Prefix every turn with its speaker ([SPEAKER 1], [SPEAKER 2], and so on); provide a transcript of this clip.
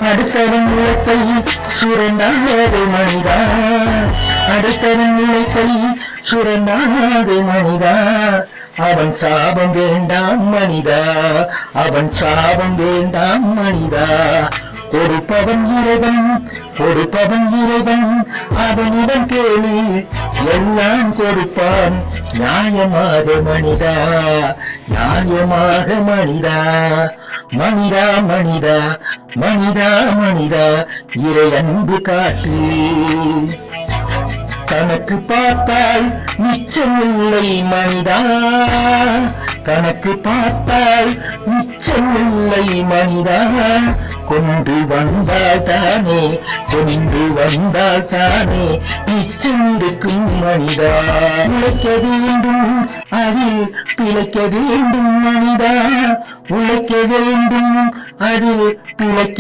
[SPEAKER 1] அடுத்தவன் உழைப்பை சுரண்டாது மனிதா, அடுத்தவன் உழைப்பை சுரண்டாது மனிதா, அவன் சாபம் வேண்டாம் மனிதா, அவன் சாபம் வேண்டாம் மனிதா. கொடுப்பவன் இறைவன், கொடுப்பவன் இறைவன், அவனிடம் கேளு எல்லாம் கொடுப்பான் நியாயமாக மனிதா, நியாயமாக மனிதா. மனிதா மனிதா மனிதா மனிதா, இறை அன்பு காட்டு. கணக்கு பார்த்தால் மிச்சமில்லை மனிதா, கணக்கு பார்த்தால் மிச்சமில்லை மனிதா. கொண்டு வந்தால் தானே, கொண்டு வந்தால் தானே மிச்சம் இருக்கும் மனிதா. உழைக்க வேண்டும் அதில் பிழைக்க வேண்டும் மனிதா, உழைக்க வேண்டும் அதில் பிழைக்க